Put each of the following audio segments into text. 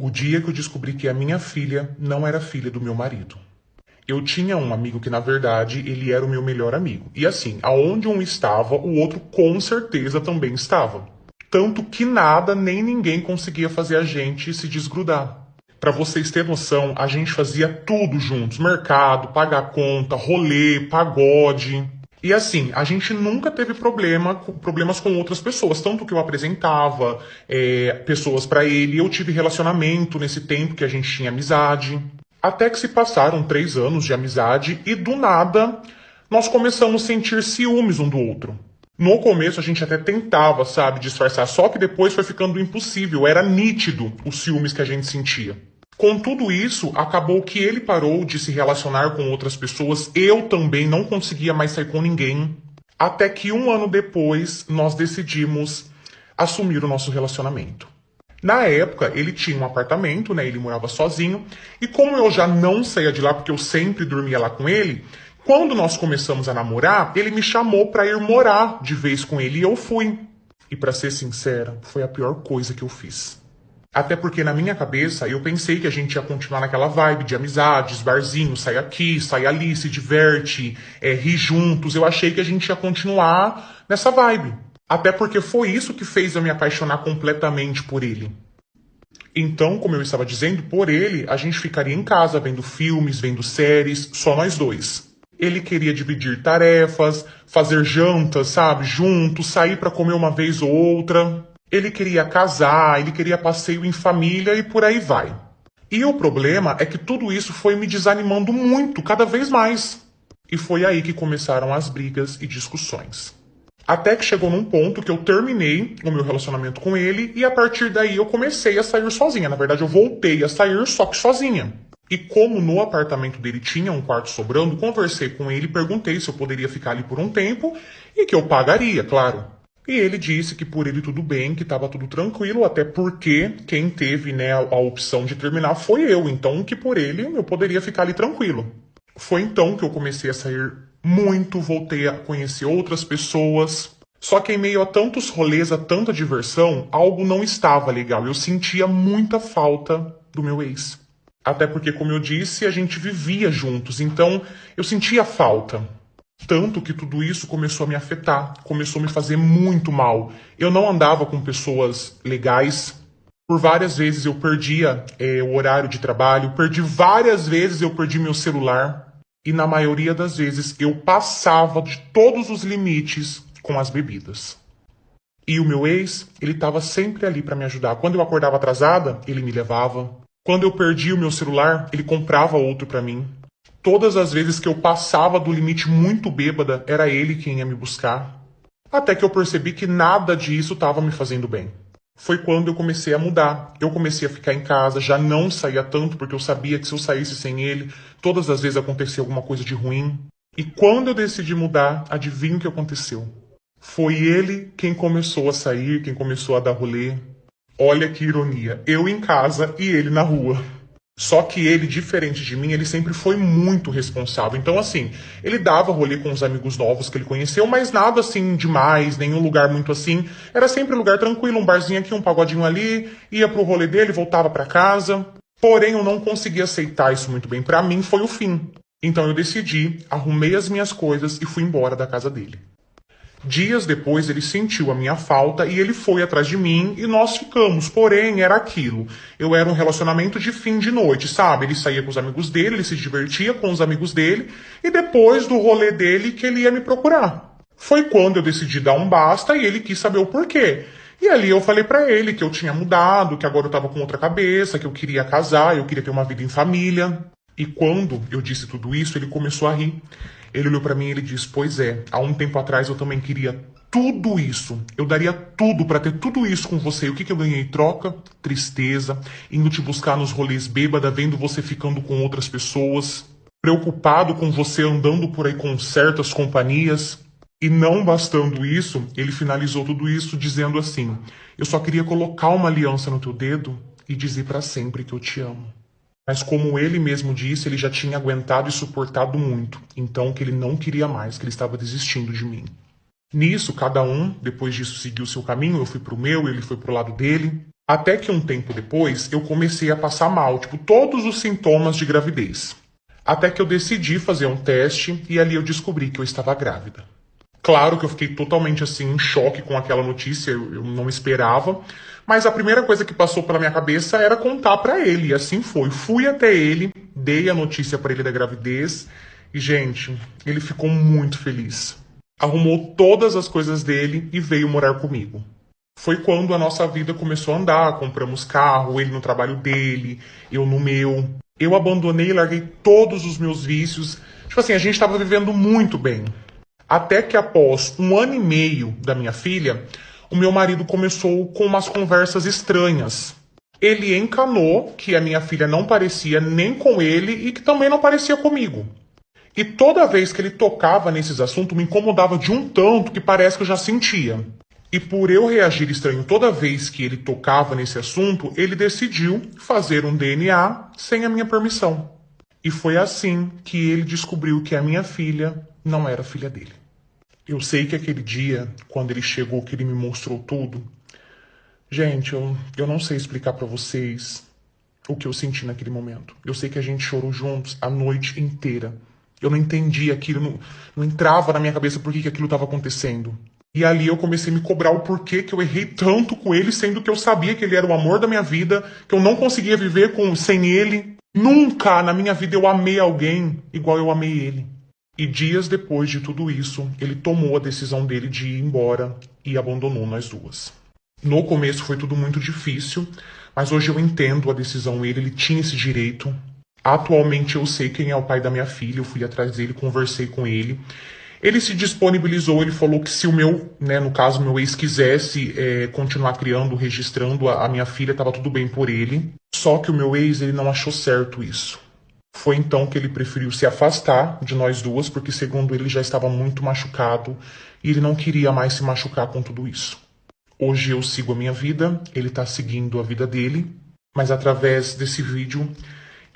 O dia que eu descobri que a minha filha não era filha do meu marido. Eu tinha um amigo que, na verdade, ele era o meu melhor amigo. E assim, aonde um estava, o outro com certeza também estava. Tanto que nada nem ninguém conseguia fazer a gente se desgrudar. Pra vocês terem noção, a gente fazia tudo juntos: mercado, pagar conta, rolê, pagode. E assim, a gente nunca teve problemas com outras pessoas, tanto que eu apresentava pessoas pra ele, eu tive relacionamento nesse tempo que a gente tinha amizade. Até que se passaram 3 anos de amizade e do nada nós começamos a sentir ciúmes um do outro. No começo a gente até tentava, sabe, disfarçar, só que depois foi ficando impossível, era nítido os ciúmes que a gente sentia. Com tudo isso, acabou que ele parou de se relacionar com outras pessoas, eu também não conseguia mais sair com ninguém, até que um ano depois nós decidimos assumir o nosso relacionamento. Na época, ele tinha um apartamento, né? Ele morava sozinho. E como eu já não saía de lá, porque eu sempre dormia lá com ele, quando nós começamos a namorar, ele me chamou pra ir morar de vez com ele e eu fui. E pra ser sincera, foi a pior coisa que eu fiz. Até porque na minha cabeça eu pensei que a gente ia continuar naquela vibe de amizades, barzinho, sai aqui, sai ali, se diverte, ri juntos. Eu achei que a gente ia continuar nessa vibe. Até porque foi isso que fez eu me apaixonar completamente por ele. Então, como eu estava dizendo, por ele, a gente ficaria em casa vendo filmes, vendo séries, só nós dois. Ele queria dividir tarefas, fazer jantas, sabe, juntos, sair para comer uma vez ou outra. Ele queria casar, ele queria passeio em família e por aí vai. E o problema é que tudo isso foi me desanimando muito, cada vez mais. E foi aí que começaram as brigas e discussões. Até que chegou num ponto que eu terminei o meu relacionamento com ele e a partir daí eu comecei a sair sozinha. Na verdade, eu voltei a sair só que sozinha. E como no apartamento dele tinha um quarto sobrando, conversei com ele e perguntei se eu poderia ficar ali por um tempo e que eu pagaria, claro. E ele disse que por ele tudo bem, que estava tudo tranquilo, até porque quem teve, né, a opção de terminar foi eu, então que por ele eu poderia ficar ali tranquilo. Foi então que eu comecei a sair muito, voltei a conhecer outras pessoas. Só que em meio a tantos rolês, a tanta diversão, algo não estava legal. Eu sentia muita falta do meu ex. Até porque, como eu disse, a gente vivia juntos, então eu sentia falta. Tanto que tudo isso começou a me afetar, começou a me fazer muito mal. Eu não andava com pessoas legais. Por várias vezes eu perdia o horário de trabalho, várias vezes eu perdi meu celular. E na maioria das vezes eu passava de todos os limites com as bebidas. E o meu ex, ele estava sempre ali para me ajudar. Quando eu acordava atrasada, ele me levava. Quando eu perdia o meu celular, ele comprava outro para mim. Todas as vezes que eu passava do limite muito bêbada, era ele quem ia me buscar. Até que eu percebi que nada disso estava me fazendo bem. Foi quando eu comecei a mudar. Eu comecei a ficar em casa, já não saía tanto, porque eu sabia que se eu saísse sem ele, todas as vezes acontecia alguma coisa de ruim. E quando eu decidi mudar, adivinha o que aconteceu? Foi ele quem começou a sair, quem começou a dar rolê. Olha que ironia, eu em casa e ele na rua. Só que ele, diferente de mim, ele sempre foi muito responsável. Então, assim, ele dava rolê com os amigos novos que ele conheceu, mas nada assim demais, nenhum lugar muito assim. Era sempre lugar tranquilo, um barzinho aqui, um pagodinho ali, ia pro rolê dele, voltava pra casa. Porém, eu não conseguia aceitar isso muito bem. Pra mim, foi o fim. Então, eu decidi, arrumei as minhas coisas e fui embora da casa dele. Dias depois ele sentiu a minha falta e ele foi atrás de mim e nós ficamos. Porém, era aquilo. Eu era um relacionamento de fim de noite, sabe? Ele saía com os amigos dele, ele se divertia com os amigos dele e depois do rolê dele que ele ia me procurar. Foi quando eu decidi dar um basta e ele quis saber o porquê. E ali eu falei pra ele que eu tinha mudado, que agora eu tava com outra cabeça, que eu queria casar, eu queria ter uma vida em família. E quando eu disse tudo isso, ele começou a rir. Ele olhou pra mim e ele disse: "Pois é, há um tempo atrás eu também queria tudo isso. Eu daria tudo pra ter tudo isso com você. E o que que eu ganhei em troca? Tristeza, indo te buscar nos rolês bêbada, vendo você ficando com outras pessoas, preocupado com você andando por aí com certas companhias." E não bastando isso, ele finalizou tudo isso dizendo assim: "Eu só queria colocar uma aliança no teu dedo e dizer pra sempre que eu te amo." Mas como ele mesmo disse, ele já tinha aguentado e suportado muito, então que ele não queria mais, que ele estava desistindo de mim. Nisso, cada um, depois disso, seguiu seu caminho, eu fui pro meu, ele foi pro lado dele. Até que um tempo depois eu comecei a passar mal, tipo, todos os sintomas de gravidez. Até que eu decidi fazer um teste e ali eu descobri que eu estava grávida. Claro que eu fiquei totalmente assim em choque com aquela notícia, eu não esperava, mas a primeira coisa que passou pela minha cabeça era contar pra ele, e assim foi. Fui até ele, dei a notícia pra ele da gravidez e, gente, ele ficou muito feliz. Arrumou todas as coisas dele e veio morar comigo. Foi quando a nossa vida começou a andar, compramos carro, ele no trabalho dele, eu no meu. Eu abandonei e larguei todos os meus vícios. Tipo assim, a gente estava vivendo muito bem. Até que após 1 ano e meio da minha filha, o meu marido começou com umas conversas estranhas. Ele encanou que a minha filha não parecia nem com ele e que também não parecia comigo. E toda vez que ele tocava nesses assuntos, me incomodava de um tanto que parece que eu já sentia. E por eu reagir estranho toda vez que ele tocava nesse assunto, ele decidiu fazer um DNA sem a minha permissão. E foi assim que ele descobriu que a minha filha não era filha dele. Eu sei que aquele dia, quando ele chegou, que ele me mostrou tudo, gente, eu não sei explicar pra vocês o que eu senti naquele momento. Eu sei que a gente chorou juntos a noite inteira. Eu não entendi aquilo, não entrava na minha cabeça por que aquilo estava acontecendo. E ali eu comecei a me cobrar o porquê que eu errei tanto com ele, sendo que eu sabia que ele era o amor da minha vida, que eu não conseguia viver sem ele. Nunca na minha vida eu amei alguém igual eu amei ele. E dias depois de tudo isso, ele tomou a decisão dele de ir embora e abandonou nós duas. No começo foi tudo muito difícil, mas hoje eu entendo a decisão dele, ele tinha esse direito. Atualmente eu sei quem é o pai da minha filha, eu fui atrás dele, conversei com ele. Ele se disponibilizou, ele falou que se o meu, né, no caso, meu ex quisesse continuar criando, registrando a minha filha, estava tudo bem por ele. Só que o meu ex, ele não achou certo isso. Foi então que ele preferiu se afastar de nós duas, porque segundo ele já estava muito machucado e ele não queria mais se machucar com tudo isso. Hoje eu sigo a minha vida, ele está seguindo a vida dele, mas através desse vídeo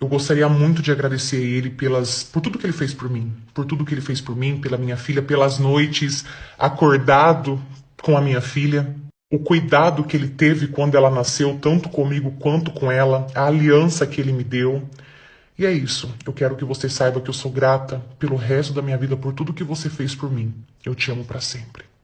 eu gostaria muito de agradecer a ele por tudo que ele fez por mim. Por tudo que ele fez por mim, pela minha filha, pelas noites acordado com a minha filha. O cuidado que ele teve quando ela nasceu, tanto comigo quanto com ela. A aliança que ele me deu. E é isso. Eu quero que você saiba que eu sou grata pelo resto da minha vida por tudo que você fez por mim. Eu te amo para sempre.